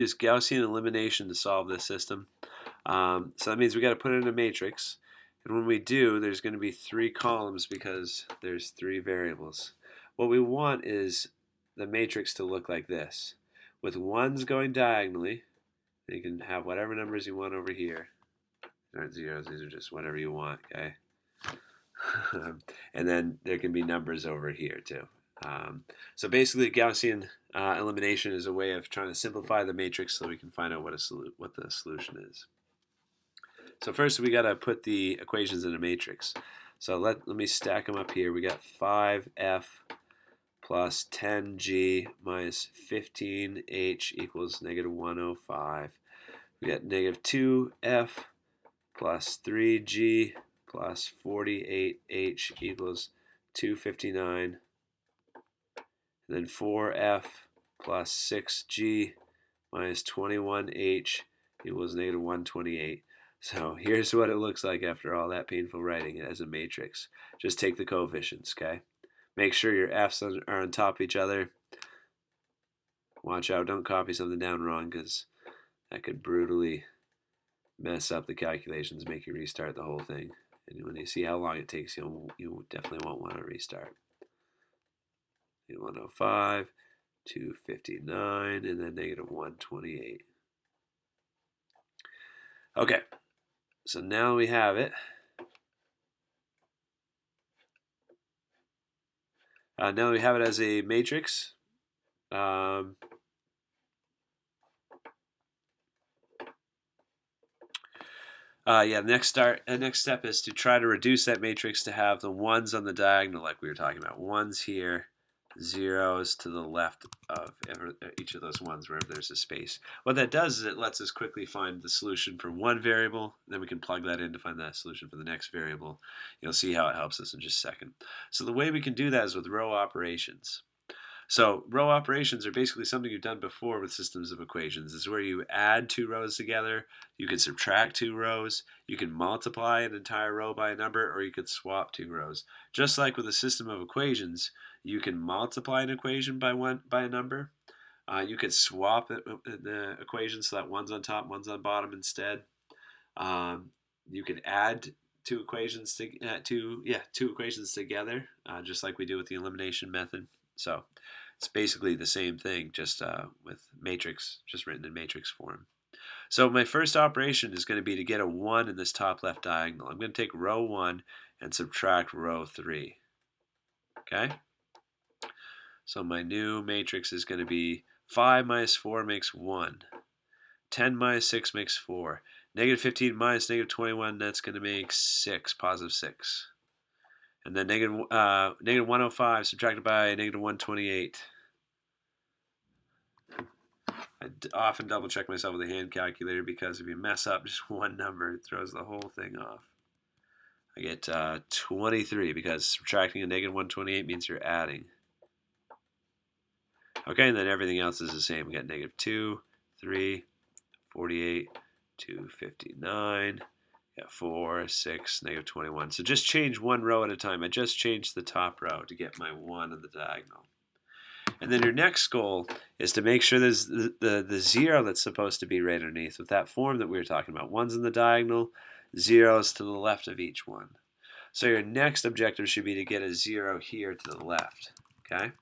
use Gaussian elimination to solve this system. So that means we got to put it in a matrix. And when we do, there's going to be 3 columns because there's 3 variables. What we want is the matrix to look like this, with 1s going diagonally. And you can have whatever numbers you want over here. These aren't zeros, these are just whatever you want, okay? And then there can be numbers over here too. So basically, Gaussian elimination is a way of trying to simplify the matrix so we can find out what the solution is. So first we got to put the equations in a matrix. So let me stack them up here. We got 5f plus 10g minus 15h equals negative 105. We got negative 2f plus 3g plus 48h equals 259. And then 4f plus 6g minus 21h equals negative 128. So here's what it looks like after all that painful writing as a matrix. Just take the coefficients, okay? Make sure your f's are on top of each other. Watch out, don't copy something down wrong because that could brutally mess up the calculations, make you restart the whole thing. And when you see how long it takes, you definitely won't want to restart. 105, 259, and then negative 128. Okay, so now we have it. Now we have it as a matrix. Next step is to try to reduce that matrix to have the 1s on the diagonal like we were talking about. 1s here, 0s to the left of each of those 1s wherever there's a space. What that does is it lets us quickly find the solution for one variable, then we can plug that in to find that solution for the next variable. You'll see how it helps us in just a second. So the way we can do that is with row operations. So row operations are basically something you've done before with systems of equations. This is where you add 2 rows together, you can subtract 2 rows, you can multiply an entire row by a number, or you could swap 2 rows. Just like with a system of equations, you can multiply an equation by a number. You could swap the equation so that one's on top, one's on bottom instead. You could add 2 equations two equations together, just like we do with the elimination method. So it's basically the same thing, just with matrix, just written in matrix form. So my first operation is going to be to get a 1 in this top left diagonal. I'm going to take row 1 and subtract row 3. Okay? So my new matrix is going to be 5 minus 4 makes 1. 10 minus 6 makes 4. Negative 15 minus negative 21, that's going to make 6, positive 6. And then negative 105 subtracted by negative 128. I often double check myself with a hand calculator because if you mess up just one number, it throws the whole thing off. I get 23 because subtracting a negative 128 means you're adding. Okay, and then everything else is the same. We got negative 2, 3, 48, 259. Yeah, 4, 6, negative 21. So just change one row at a time. I just changed the top row to get my 1 in the diagonal. And then your next goal is to make sure there's the 0 that's supposed to be right underneath with that form that we were talking about. 1's in the diagonal, 0's to the left of each one. So your next objective should be to get a 0 here to the left. Okay?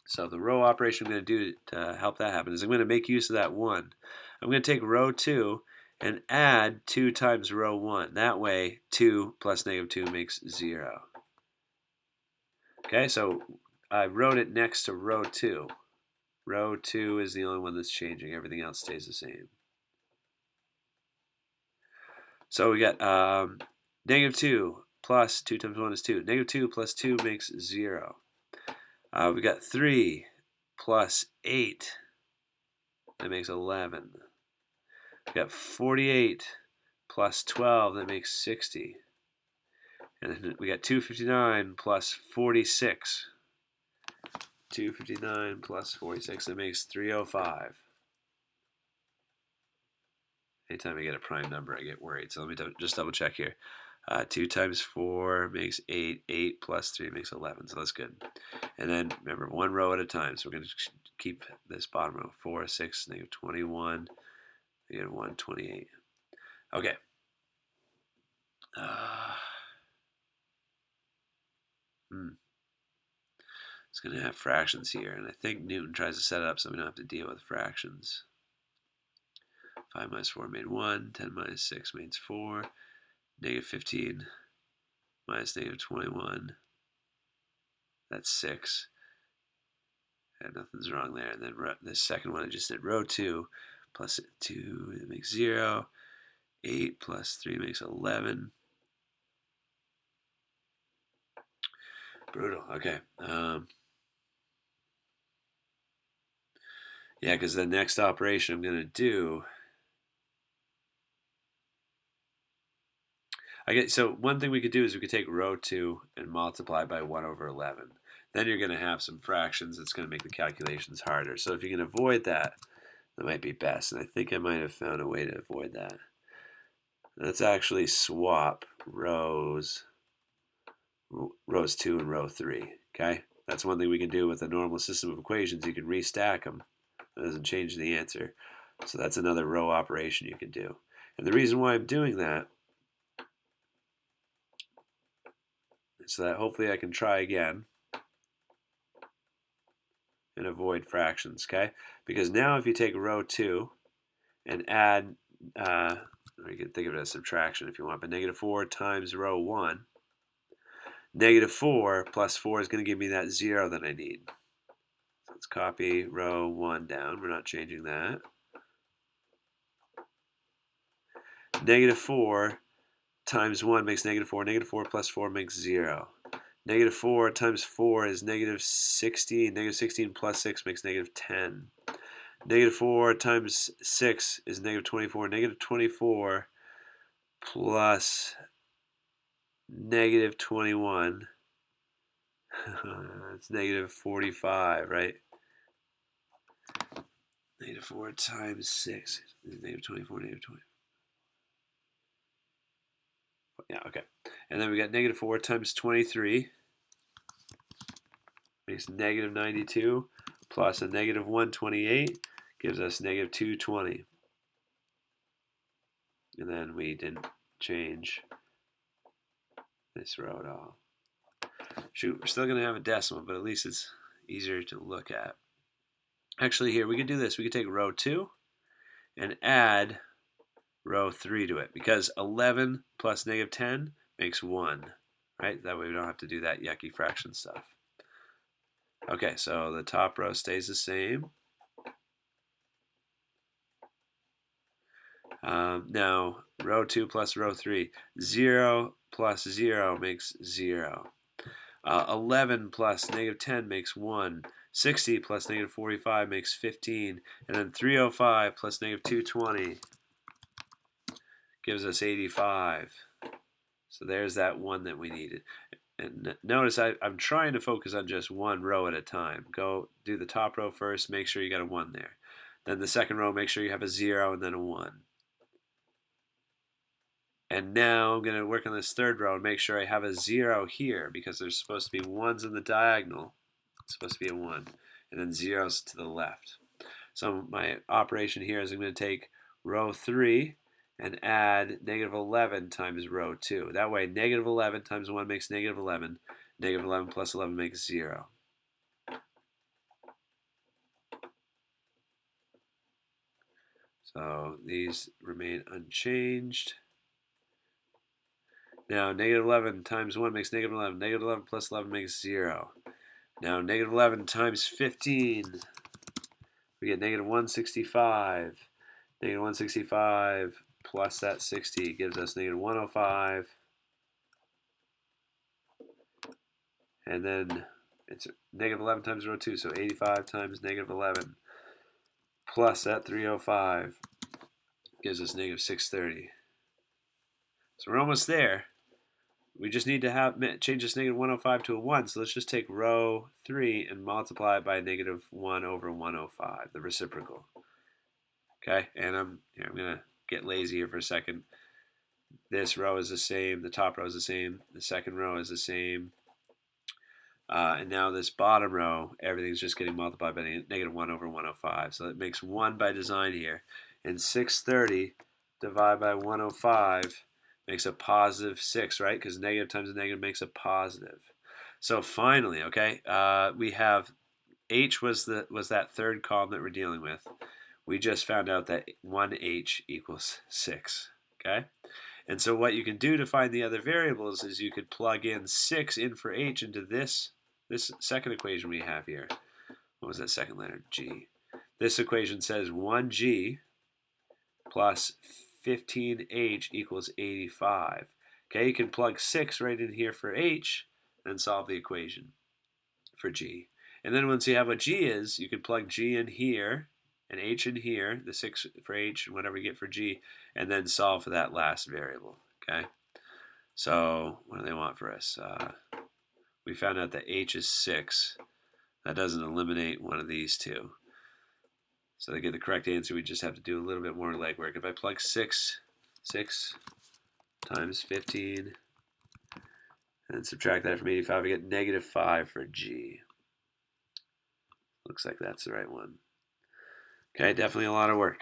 So the row operation I'm going to do to help that happen is I'm going to make use of that 1. I'm going to take row 2 and add 2 times row 1. That way, 2 plus negative 2 makes 0. Okay, so I wrote it next to row 2. Row 2 is the only one that's changing. Everything else stays the same. So we got negative 2 plus 2 times 1 is 2. Negative 2 plus 2 makes 0. We got 3 plus 8. That makes 11. We got 48 plus 12. That makes 60. And then we got 259 plus 46. 259 plus 46, that makes 305. Anytime I get a prime number, I get worried. So let me just double check here. 2 times 4 makes 8. 8 plus 3 makes 11. So that's good. And then remember, one row at a time. So we're going to keep this bottom row. 4, 6, negative 21, negative 1, 28. Okay. It's going to have fractions here, and I think Newton tries to set it up so we don't have to deal with fractions. 5 minus 4 made 1, 10 minus 6 makes 4, negative 15 minus negative 21, that's 6. And nothing's wrong there. And then this second one I just did row 2 plus 2, it makes 0. 8 plus 3 makes 11. Brutal. Okay. Yeah, because the next operation I'm going to do. Okay, so one thing we could do is we could take row 2 and multiply by 1 over 11. Then you're going to have some fractions that's going to make the calculations harder. So if you can avoid that, that might be best. And I think I might have found a way to avoid that. Let's actually swap rows 2 and row 3. Okay, that's one thing we can do with a normal system of equations. You can restack them. It doesn't change the answer. So that's another row operation you can do. And the reason why I'm doing that is so that hopefully I can try again and avoid fractions, okay? Because now if you take row 2 and add, or you can think of it as subtraction if you want, but negative 4 times row 1, negative 4 plus 4 is going to give me that 0 that I need. So let's copy row 1 down. We're not changing that. Negative 4 times 1 makes negative 4. Negative 4 plus 4 makes 0. Negative 4 times 4 is negative 16. Negative 16 plus 6 makes negative 10. Negative 4 times 6 is negative 24. Negative 24 plus negative 21. It's negative 45, right? Negative 4 times 6 is negative 24, negative 20. Yeah, okay. And then we got negative 4 times 23 makes negative 92 plus a negative 128 gives us negative 220. And then we didn't change this row at all. Shoot, we're still going to have a decimal, but at least it's easier to look at. Actually, here, we could do this. We could take row 2 and add row 3 to it, because 11 plus negative 10 makes 1, right? That way we don't have to do that yucky fraction stuff. Okay, so the top row stays the same. Now, row 2 plus row 3. 0 plus 0 makes 0. 11 plus negative 10 makes 1. 60 plus negative 45 makes 15. And then 305 plus negative 220 gives us 85. So there's that one that we needed. And notice I'm trying to focus on just one row at a time. Go do the top row first, make sure you got a 1 there. Then the second row, make sure you have a 0 and then a 1. And now I'm going to work on this third row and make sure I have a 0 here, because there's supposed to be 1s in the diagonal. It's supposed to be a 1. And then 0s to the left. So my operation here is I'm going to take row 3 and add negative 11 times row 2. That way, negative 11 times 1 makes negative 11. Negative 11 plus 11 makes 0. So these remain unchanged. Now, negative 11 times 1 makes negative 11. Negative 11 plus 11 makes 0. Now, negative 11 times 15, we get negative 165. Negative 165 plus that 60 gives us negative 105. And then it's negative 11 times row 2, so 85 times negative 11 plus that 305 gives us negative 630. So we're almost there. We just need to change this negative 105 to a 1, so let's just take row 3 and multiply it by negative 1 over 105, the reciprocal. Okay, and I'm going to get lazy here for a second. This row is the same, the top row is the same, the second row is the same. And now this bottom row, everything's just getting multiplied by negative 1 over 105. So that makes 1 by design here. And 630 divided by 105 makes a positive 6, right? Because negative times a negative makes a positive. So finally, okay, we have H was that third column that we're dealing with. We just found out that 1H equals 6, okay? And so what you can do to find the other variables is you could plug in 6 in for H into this second equation we have here. What was that second letter? G. This equation says 1G plus 15H equals 85. Okay, you can plug 6 right in here for H and solve the equation for G. And then once you have what G is, you can plug G in here and H in here, the 6 for H and whatever you get for G, and then solve for that last variable. Okay, so what do they want for us? We found out that H is 6. That doesn't eliminate one of these two. So to get the correct answer, we just have to do a little bit more legwork. If I plug 6 times 15, and subtract that from 85, I get negative 5 for G. Looks like that's the right one. Okay, definitely a lot of work.